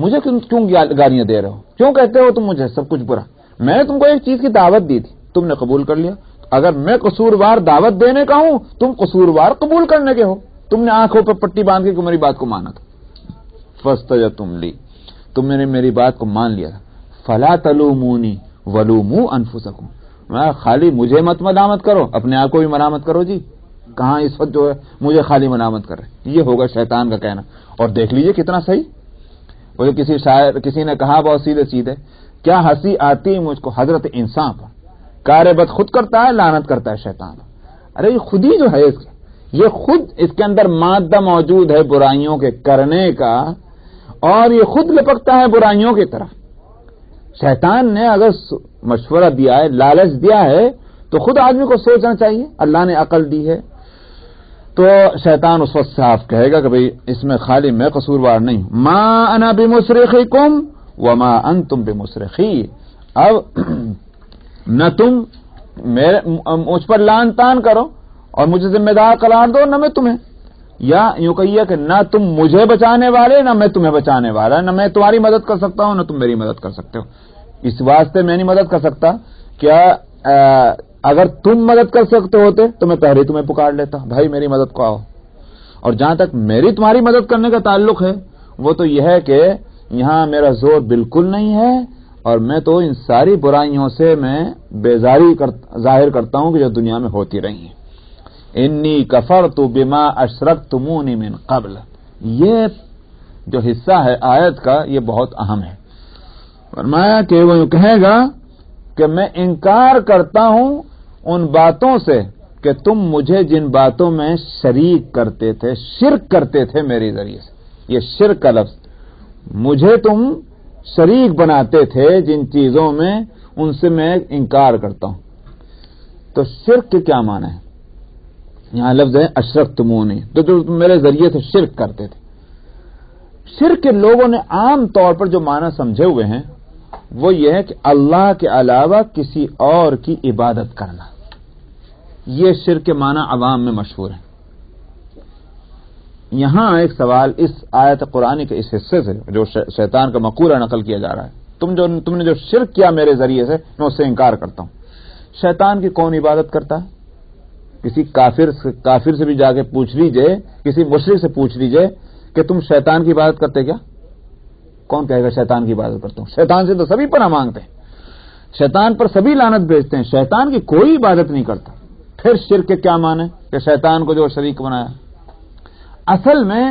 S2: مجھے کیوں گالیاں دے رہے ہو، کیوں کہتے ہو تم مجھے سب کچھ برا؟ میں نے تم کو ایک چیز کی دعوت دی تھی، تم نے قبول کر لیا۔ اگر میں قصوروار دعوت دینے کا ہوں، تم قصوروار قبول کرنے کے ہو، تم نے آنکھوں پہ پٹی باندھ کے میری بات کو مانا تھا۔ فاستجبتم لی، تم نے میری بات کو مان لیا تھا۔ فلا تلومونی ولوموا انفسکم، میں خالی مجھے مت ملامت کرو، اپنے آپ کو بھی ملامت کرو جی، کہاں اس وقت جو ہے مجھے خالی ملامت کر رہے۔ یہ ہوگا شیطان کا کہنا، اور دیکھ لیجئے کتنا صحیح۔ وہ کسی نے کہا بہت سیدھے سیدھے، کیا ہنسی آتی مجھ کو حضرت انسان پر، کار بد خود کرتا ہے، لعنت کرتا ہے شیطان۔ ارے یہ خود ہی جو ہے یہ خود اس کے اندر مادہ موجود ہے برائیوں کے کرنے کا، اور یہ خود لپکتا ہے برائیوں کی طرف۔ شیطان نے اگر مشورہ دیا ہے، لالچ دیا ہے، تو خود آدمی کو سوچنا چاہیے، اللہ نے عقل دی ہے۔ تو شیطان اس وقت صاف کہے گا کہ بھئی اس میں خالی میں قصوروار نہیں ہوں، ما انا بمصرخکم وما انتم بمصرخی، اب نہ تم مجھ پر لعن طعن کرو اور مجھے ذمہ دار قرار دو، نہ میں تمہیں، یا یوں کہیے کہ نہ تم مجھے بچانے والے، نہ میں تمہیں بچانے والا، نہ میں تمہاری مدد کر سکتا ہوں، نہ تم میری مدد کر سکتے ہو۔ اس واسطے میں نہیں مدد کر سکتا، کیا اگر تم مدد کر سکتے ہوتے تو میں پہلے تمہیں پکار لیتا، بھائی میری مدد کو آؤ۔ اور جہاں تک میری تمہاری مدد کرنے کا تعلق ہے، وہ تو یہ ہے کہ یہاں میرا زور بالکل نہیں ہے، اور میں تو ان ساری برائیوں سے میں بیزاری ظاہر کرتا ہوں کہ جو دنیا میں ہوتی رہی ہیں۔ انی کفرت بما اشرکتمون من قبل، یہ جو حصہ ہے آیت کا یہ بہت اہم ہے۔ فرمایا کہ وہ کہے گا کہ میں انکار کرتا ہوں ان باتوں سے کہ تم مجھے جن باتوں میں شریک کرتے تھے، شرک کرتے تھے میرے ذریعے سے، یہ شرک کا لفظ، مجھے تم شریک بناتے تھے جن چیزوں میں، ان سے میں انکار کرتا ہوں۔ تو شرک کے کیا معنی ہے؟ یہاں لفظ ہے اشرکتمونی، تو جو تم میرے ذریعے سے شرک کرتے تھے۔ شرک کے لوگوں نے عام طور پر جو معنی سمجھے ہوئے ہیں وہ یہ ہے کہ اللہ کے علاوہ کسی اور کی عبادت کرنا، یہ شرک کے معنی عوام میں مشہور ہے۔ یہاں ایک سوال اس آیت قرآن کے اس حصے سے جو شیطان کا مقولہ نقل کیا جا رہا ہے، تم نے جو شرک کیا میرے ذریعے سے، میں اس سے انکار کرتا ہوں۔ شیطان کی کون عبادت کرتا ہے؟ کسی کافر سے بھی جا کے پوچھ لیجئے، کسی مشرک سے پوچھ لیجئے کہ تم شیطان کی عبادت کرتے کیا؟ کون کہے گا شیطان کی عبادت کرتا ہوں؟ شیطان سے تو سبھی پناہ مانگتے ہیں، شیطان پر سبھی لعنت بھیجتے ہیں، شیطان کی کوئی عبادت نہیں کرتا۔ پھر شرک کے کیا معنی کہ شیطان کو جو شریک بنایا؟ اصل میں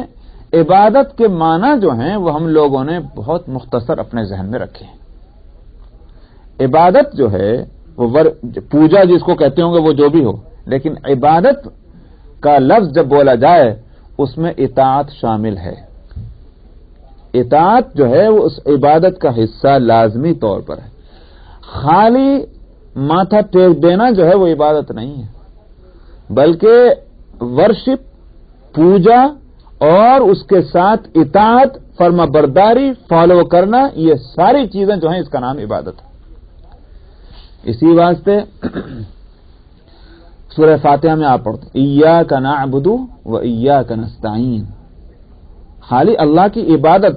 S2: عبادت کے معنی جو ہیں وہ ہم لوگوں نے بہت مختصر اپنے ذہن میں رکھے ہیں۔ عبادت جو ہے وہ پوجا جس کو کہتے ہوں گے وہ جو بھی ہو، لیکن عبادت کا لفظ جب بولا جائے اس میں اطاعت شامل ہے۔ اطاعت جو ہے وہ اس عبادت کا حصہ لازمی طور پر ہے۔ خالی ماتھا ٹیک دینا جو ہے وہ عبادت نہیں ہے، بلکہ ورشپ، پوجا اور اس کے ساتھ اطاعت، فرما برداری، فالو کرنا، یہ ساری چیزیں جو ہیں اس کا نام عبادت ہے۔ اسی واسطے سورہ فاتحہ میں آپ پڑھتے ایاک نعبد و ایاک نستعین، خالی اللہ کی عبادت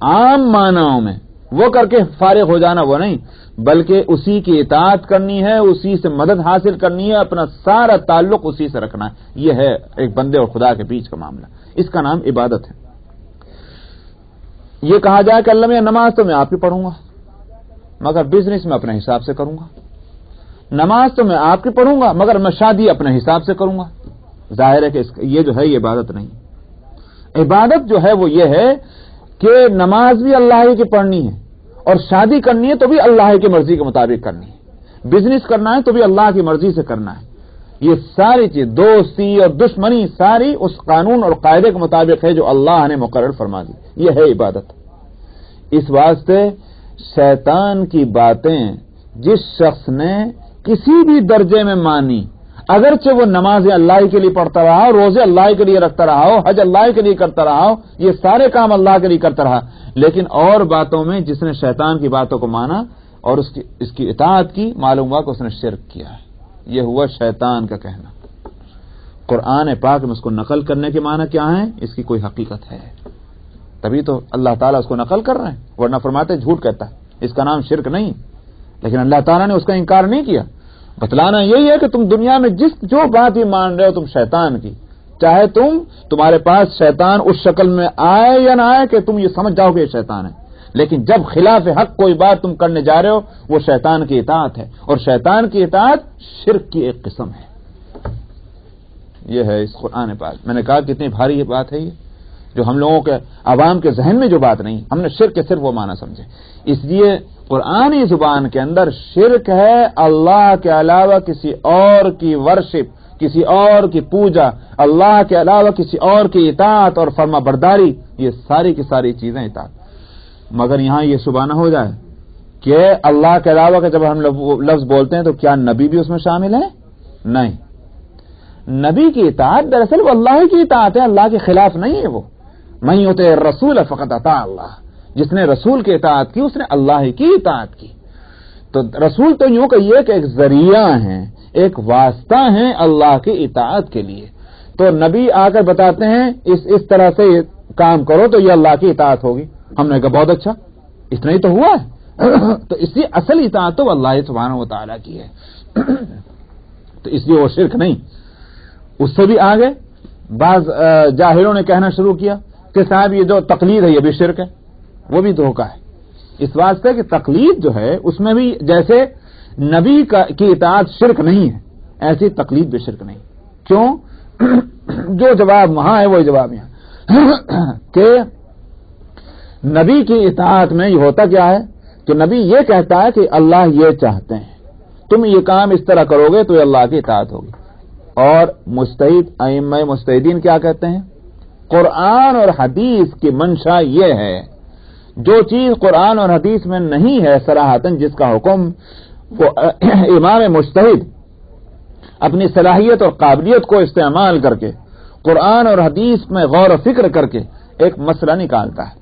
S2: عام معنوں میں وہ کر کے فارغ ہو جانا وہ نہیں، بلکہ اسی کی اطاعت کرنی ہے، اسی سے مدد حاصل کرنی ہے، اپنا سارا تعلق اسی سے رکھنا ہے۔ یہ ہے ایک بندے اور خدا کے بیچ کا معاملہ، اس کا نام عبادت ہے۔ یہ کہا جائے کہ اللہ میں نماز تو میں آپ کی پڑھوں گا مگر بزنس میں اپنے حساب سے کروں گا، نماز تو میں آپ کی پڑھوں گا مگر میں شادی اپنے حساب سے کروں گا، ظاہر ہے کہ یہ جو ہے یہ عبادت نہیں۔ عبادت جو ہے وہ یہ ہے کہ نماز بھی اللہ ہی کی پڑھنی ہے، اور شادی کرنی ہے تو بھی اللہ کی مرضی کے مطابق کرنی ہے، بزنس کرنا ہے تو بھی اللہ کی مرضی سے کرنا ہے۔ یہ ساری چیز، دوستی اور دشمنی، ساری اس قانون اور قاعدے کے مطابق ہے جو اللہ نے مقرر فرما دی، یہ ہے عبادت۔ اس واسطے شیطان کی باتیں جس شخص نے کسی بھی درجے میں مانی، اگرچہ وہ نمازیں اللہ کے لیے پڑھتا رہا، روزے اللہ کے لیے رکھتا رہا ہو، حج اللہ کے لیے کرتا رہا ہو، یہ سارے کام اللہ کے لیے کرتا رہا، لیکن اور باتوں میں جس نے شیطان کی باتوں کو مانا اور اس کی اطاعت کی، معلوم ہوا کہ اس نے شرک کیا ہے۔ یہ ہوا شیطان کا کہنا۔ قرآن پاک میں اس کو نقل کرنے کے معنی کیا ہیں؟ اس کی کوئی حقیقت ہے، تبھی تو اللہ تعالیٰ اس کو نقل کر رہے ہیں، ورنہ فرماتے جھوٹ کہتا ہے، اس کا نام شرک نہیں، لیکن اللہ تعالیٰ نے اس کا انکار نہیں کیا۔ بتلانا یہی ہے کہ تم دنیا میں جو بات بھی مان رہے ہو تم شیطان کی، چاہے تمہارے پاس شیطان اس شکل میں آئے یا نہ آئے کہ تم یہ سمجھ جاؤ کہ یہ شیطان ہے، لیکن جب خلاف حق کوئی بات تم کرنے جا رہے ہو وہ شیطان کی اطاعت ہے، اور شیطان کی اطاعت شرک کی ایک قسم ہے۔ یہ ہے اس قرآن پاک۔ میں نے کہا کتنی بھاری یہ بات ہے، یہ جو ہم لوگوں کے عوام کے ذہن میں جو بات نہیں، ہم نے شرک کے صرف وہ معنی سمجھے۔ اس لیے قرآنی زبان کے اندر شرک ہے اللہ کے علاوہ کسی اور کی ورشپ، کسی اور کی پوجا، اللہ کے علاوہ کسی اور کی اطاعت اور فرما برداری، یہ ساری کی ساری چیزیں اطاعت۔ مگر یہاں یہ شبانہ ہو جائے کہ اللہ کے علاوہ کا جب ہم لفظ بولتے ہیں تو کیا نبی بھی اس میں شامل ہے؟ نہیں، نبی کی اطاعت دراصل وہ اللہ کی اطاعت ہے، اللہ کے خلاف نہیں ہے۔ وہ من یطع الرسول فقد اطاع اللہ، جس نے رسول کی اطاعت کی اس نے اللہ کی اطاعت کی۔ تو رسول تو یوں کہیے کہ ایک ذریعہ ہیں، ایک واسطہ ہیں اللہ کی اطاعت کے لیے۔ تو نبی آ کر بتاتے ہیں اس طرح سے کام کرو تو یہ اللہ کی اطاعت ہوگی، ہم نے کہا بہت اچھا، اتنا ہی تو ہوا ہے۔ تو اس لیے اصل اطاعت تو اللہ سبحانہ و تعالیٰ کی ہے، تو اس لیے وہ شرک نہیں۔ اس سے بھی آگے بعض جاہلوں نے کہنا شروع کیا کہ صاحب یہ جو تقلید ہے یہ بھی شرک ہے، وہ بھی دھوکہ ہے۔ اس واسطے کہ تقلید جو ہے اس میں بھی جیسے نبی کی اطاعت شرک نہیں ہے، ایسی تقلید بھی شرک نہیں۔ کیوں؟ جو جواب وہاں ہے وہی جواب یہاں، کہ نبی کی اطاعت میں یہ ہوتا کیا ہے کہ نبی یہ کہتا ہے کہ اللہ یہ چاہتے ہیں، تم یہ کام اس طرح کرو گے تو یہ اللہ کی اطاعت ہوگی۔ اور مجتہد ائمہ مجتہدین کیا کہتے ہیں؟ قرآن اور حدیث کی منشا یہ ہے، جو چیز قرآن اور حدیث میں نہیں ہے صراحتاً، جس کا حکم وہ امام مجتہد اپنی صلاحیت اور قابلیت کو استعمال کر کے قرآن اور حدیث میں غور و فکر کر کے ایک مسئلہ نکالتا ہے،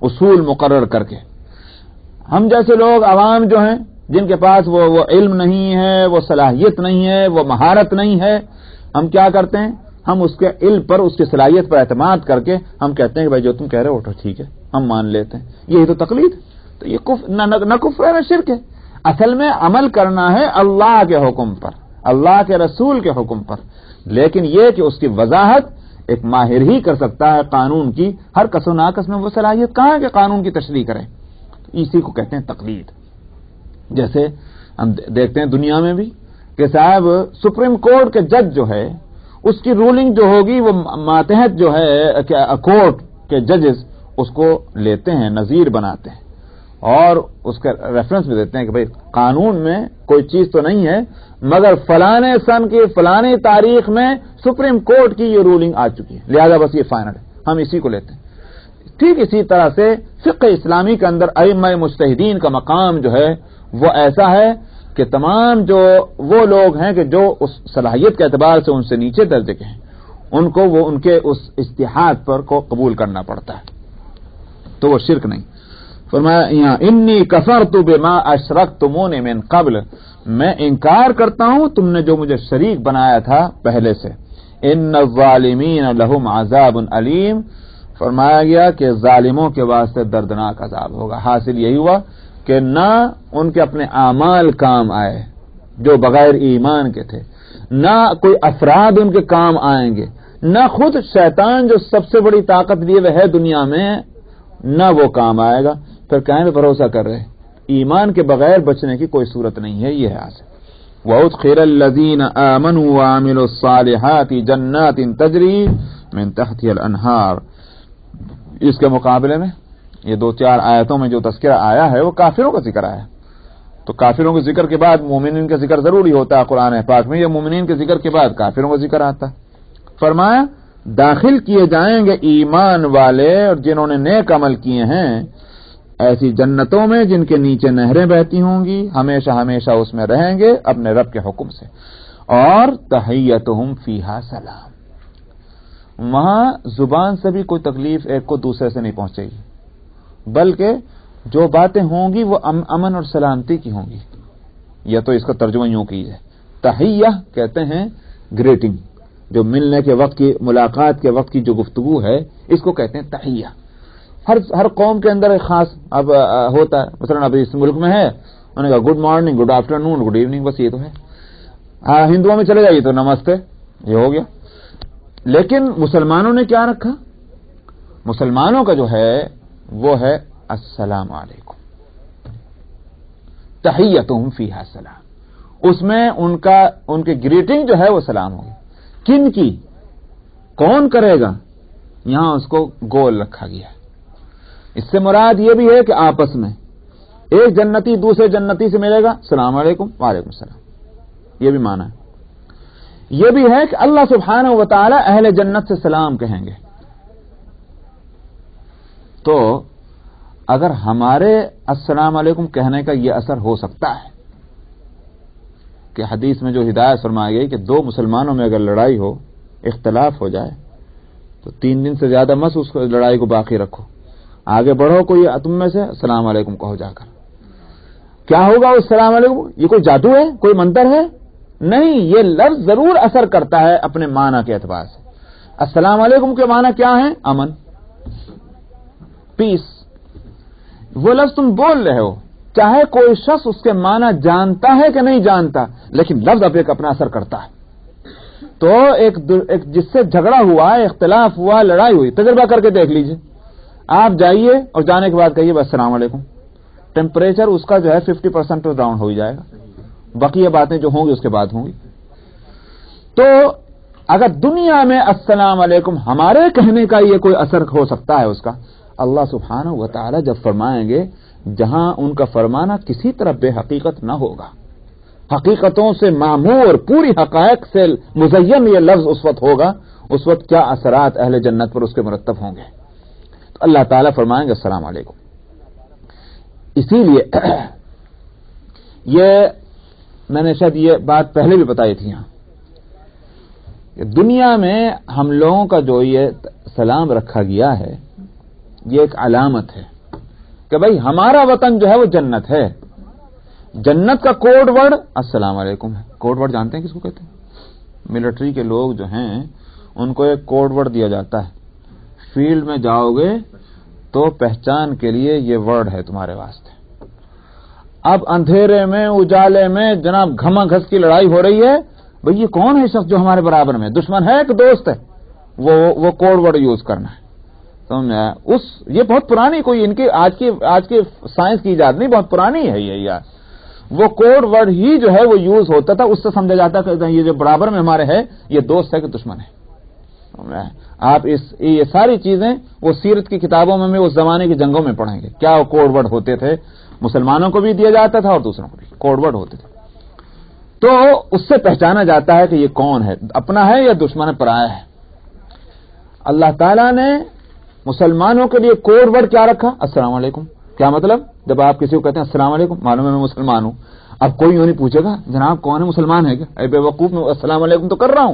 S2: اصول مقرر کر کے۔ ہم جیسے لوگ عوام جو ہیں جن کے پاس وہ علم نہیں ہے، وہ صلاحیت نہیں ہے، وہ مہارت نہیں ہے، ہم کیا کرتے ہیں؟ ہم اس کے علم پر، اس کی صلاحیت پر اعتماد کر کے ہم کہتے ہیں کہ بھائی جو تم کہہ رہے ہو تو ٹھیک ہے، ہم مان لیتے ہیں۔ یہی تو تقلید، تو یہ نہ کفر ہے نہ شرک ہے۔ اصل میں عمل کرنا ہے اللہ کے حکم پر، اللہ کے رسول کے حکم پر، لیکن یہ کہ اس کی وضاحت ایک ماہر ہی کر سکتا ہے قانون کی، ہر کس و ناقص میں وہ صلاحیت کہاں ہے کہ قانون کی تشریح کرے؟ اسی کو کہتے ہیں تقلید۔ جیسے ہم دیکھتے ہیں دنیا میں بھی کہ صاحب سپریم کورٹ کے جج جو ہے اس کی رولنگ جو ہوگی وہ ماتحت جو ہے کورٹ کے ججز اس کو لیتے ہیں، نظیر بناتے ہیں، اور اس کا ریفرنس بھی دیتے ہیں کہ بھئی قانون میں کوئی چیز تو نہیں ہے مگر فلانے سن کی فلانے تاریخ میں سپریم کورٹ کی یہ رولنگ آ چکی ہے، لہذا بس یہ فائنل ہے، ہم اسی کو لیتے ہیں۔ ٹھیک اسی طرح سے فقہ اسلامی کے اندر ائمہ مجتہدین کا مقام جو ہے وہ ایسا ہے کہ تمام جو وہ لوگ ہیں کہ جو اس صلاحیت کے اعتبار سے ان سے نیچے درجے کے ہیں، ان کو وہ ان کے اس اجتہاد پر کو قبول کرنا پڑتا ہے، تو وہ شرک نہیں۔ فرمایا یہاں انی کفرت بما اشرکتمون من قبل، میں انکار کرتا ہوں تم نے جو مجھے شریک بنایا تھا پہلے سے۔ ان الظالمین لہم عذاب علیم، فرمایا گیا کہ ظالموں کے واسطے دردناک عذاب ہوگا۔ حاصل یہی ہوا کہ نہ ان کے اپنے اعمال کام آئے جو بغیر ایمان کے تھے، نہ کوئی افراد ان کے کام آئیں گے، نہ خود شیطان جو سب سے بڑی طاقت لیے ہوئے ہے دنیا میں، نہ وہ کام آئے گا۔ پھر کہیں پہ بھروسہ کر رہے، ایمان کے بغیر بچنے کی کوئی صورت نہیں ہے۔ یہ ہے حاصل۔ وَأُدْخِلَ الَّذِينَ آمَنُوا وَعَمِلُوا الصَّالِحَاتِ جَنَّاتٍ تَجْرِي مِن تَحْتِهَا الْأَنْهَارُ، اس کے مقابلے میں یہ 2-4 آیتوں میں جو تذکرہ آیا ہے وہ کافروں کا ذکر آیا ہے، تو کافروں کے ذکر کے بعد مومنین کا ذکر ضروری ہوتا ہے قرآن پاک میں، یہ مومنین کے ذکر کے بعد کافروں کا ذکر آتا ہے۔ فرمایا داخل کیے جائیں گے ایمان والے اور جنہوں نے نیک عمل کیے ہیں ایسی جنتوں میں جن کے نیچے نہریں بہتی ہوں گی، ہمیشہ ہمیشہ اس میں رہیں گے اپنے رب کے حکم سے، اور تحیتہم فیہا سلام، وہاں زبان سے بھی کوئی تکلیف ایک کو دوسرے سے نہیں پہنچے گی، بلکہ جو باتیں ہوں گی وہ امن اور سلامتی کی ہوں گی۔ یا تو اس کا ترجمہ یوں کیجئے، تحیہ کہتے ہیں گریٹنگ، جو ملنے کے وقت کی، ملاقات کے وقت کی جو گفتگو ہے اس کو کہتے ہیں تحیہ۔ ہر قوم کے اندر ایک خاص اب ہوتا ہے، مثلا اب اس ملک میں ہے انہوں نے کہا good morning, good afternoon, good evening, بس یہ تو ہے۔ ہندوؤں میں چلے جائیے تو نمستے، یہ ہو گیا۔ لیکن مسلمانوں نے کیا رکھا؟ مسلمانوں کا جو ہے وہ ہے السلام علیکم، تحیتہم فیہا سلام، اس میں ان کی گریٹنگ جو ہے وہ سلام ہوگی۔ کن کی؟ کون کرے گا؟ یہاں اس کو گول رکھا گیا ہے۔ اس سے مراد یہ بھی ہے کہ آپس میں ایک جنتی دوسرے جنتی سے ملے گا، السلام علیکم، وعلیکم السلام، یہ بھی معنی ہے۔ یہ بھی ہے کہ اللہ سبحانہ و تعالی اہل جنت سے سلام کہیں گے۔ تو اگر ہمارے السلام علیکم کہنے کا یہ اثر ہو سکتا ہے کہ حدیث میں جو ہدایت فرمائی گئی کہ 2 مسلمانوں میں اگر لڑائی ہو، اختلاف ہو جائے، تو 3 دن سے زیادہ مت اس لڑائی کو باقی رکھو، آگے بڑھو، کوئی تم میں سے السلام علیکم کہو جا کر۔ کیا ہوگا السلام علیکم؟ یہ کوئی جادو ہے، کوئی منتر ہے؟ نہیں، یہ لفظ ضرور اثر کرتا ہے اپنے معنی کے اعتبار سے۔ السلام علیکم کے معنی کیا ہے؟ امن، پیس۔ وہ لفظ تم بول رہے ہو، چاہے کوئی شخص اس کے معنی جانتا ہے کہ نہیں جانتا، لیکن لفظ اب ایک اپنا اثر کرتا ہے۔ تو ایک جس سے جھگڑا ہوا، اختلاف ہوا، لڑائی ہوئی، تجربہ کر کے دیکھ لیجئے، آپ جائیے اور جانے کے بعد کہیے بس السلام علیکم، ٹیمپریچر اس کا جو ہے 50% تو ڈاؤن ہو ہی جائے گا، بقیہ باتیں جو ہوں گی اس کے بعد ہوں گی۔ تو اگر دنیا میں السلام علیکم ہمارے کہنے کا یہ کوئی اثر ہو سکتا ہے اس کا، اللہ سبحانہ و تعالی جب فرمائیں گے جہاں ان کا فرمانا کسی طرح بے حقیقت نہ ہوگا، حقیقتوں سے معمور، پوری حقائق سے مزین یہ لفظ اس وقت ہوگا، اس وقت کیا اثرات اہل جنت پر اس کے مرتب ہوں گے۔ تو اللہ تعالیٰ فرمائیں گے السلام علیکم۔ اسی لیے یہ میں نے شاید یہ بات پہلے بھی بتائی تھی یہاں کہ دنیا میں ہم لوگوں کا جو یہ سلام رکھا گیا ہے یہ ایک علامت ہے کہ بھائی ہمارا وطن جو ہے وہ جنت ہے۔ جنت کا کوڈ ورڈ السلام علیکم ہے۔ کوڈ ورڈ جانتے ہیں کس کو کہتے ہیں؟ ملٹری کے لوگ جو ہیں ان کو ایک کوڈ ورڈ دیا جاتا ہے، فیلڈ میں جاؤ گے تو پہچان کے لیے یہ ورڈ ہے تمہارے واسطے۔ اب اندھیرے میں، اجالے میں جناب گھما گھس کی لڑائی ہو رہی ہے، بھئی یہ کون ہے شخص جو ہمارے برابر میں، دشمن ہے کہ دوست ہے، وہ کوڈ ورڈ یوز کرنا ہے۔ سمجھا؟ یہ بہت پرانی، کوئی ان کی آج کی سائنس کی ایجاد نہیں، بہت پرانی ہے یہ یار۔ وہ کوڈ ورڈ ہی جو ہے وہ یوز ہوتا تھا، اس سے سمجھا جاتا کہ یہ جو برابر میں ہمارے ہے یہ دوست ہے کہ دشمن ہے۔ آپ یہ ساری چیزیں وہ سیرت کی کتابوں میں اس زمانے کی جنگوں میں پڑھیں گے، کیا وہ کوڈ ورڈ ہوتے تھے، مسلمانوں کو بھی دیا جاتا تھا اور دوسروں کو بھی کوڈ ورڈ ہوتے تھے۔ تو اس سے پہچانا جاتا ہے کہ یہ کون ہے، اپنا ہے یا دشمن پرایا ہے۔ اللہ تعالیٰ نے مسلمانوں کے لیے کوڈ ورڈ کیا رکھا؟ السلام علیکم۔ کیا مطلب؟ جب آپ کسی کو کہتے ہیں السلام علیکم، معلوم ہے میں مسلمان ہوں، اب کوئی یوں نہیں پوچھے گا جناب کون ہے، مسلمان ہے کیا؟ اے بے وقوف، میں السلام علیکم تو کر رہا ہوں،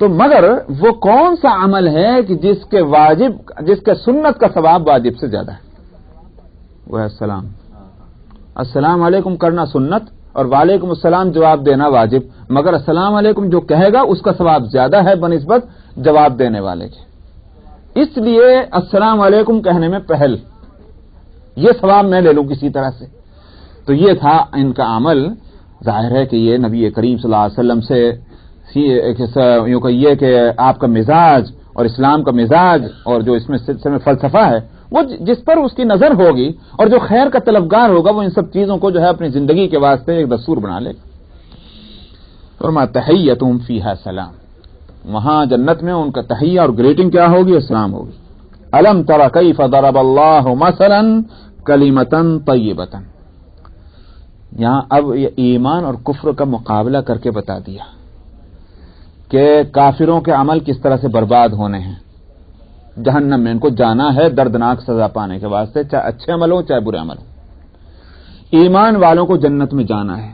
S2: تو مگر وہ کون سا عمل ہے کہ جس کے سنت کا ثواب واجب سے زیادہ ہے؟ وہ ہے السلام علیکم کرنا سنت اور وعلیکم السلام جواب دینا واجب، مگر السلام علیکم جو کہے گا اس کا ثواب زیادہ ہے بنسبت جواب دینے والے کے، اس لیے السلام علیکم کہنے میں پہل، یہ ثواب میں لے لوں کسی طرح سے۔ تو یہ تھا ان کا عمل۔ ظاہر ہے کہ یہ نبی کریم صلی اللہ علیہ وسلم سے یوں کہیے کہ آپ کا مزاج اور اسلام کا مزاج اور جو اس میں سلسلے میں فلسفہ ہے وہ جس پر اس کی نظر ہوگی اور جو خیر کا طلبگار ہوگا وہ ان سب چیزوں کو جو ہے اپنی زندگی کے واسطے ایک دستور بنا لے گا۔ فرمایا تحیتہم فیہا سلام، وہاں جنت میں ان کا تحیہ اور گریٹنگ کیا ہوگی؟ السلام ہوگی۔ الم تر کیف ضرب اللہ مثلا کلمۃ طیبۃ، یہاں اب یہ ایمان اور کفر کا مقابلہ کر کے بتا دیا کہ کافروں کے عمل کس طرح سے برباد ہونے ہیں، جہنم میں ان کو جانا ہے دردناک سزا پانے کے واسطے، چاہے اچھے عمل ہو چاہے برے عمل ہو۔ ایمان والوں کو جنت میں جانا ہے،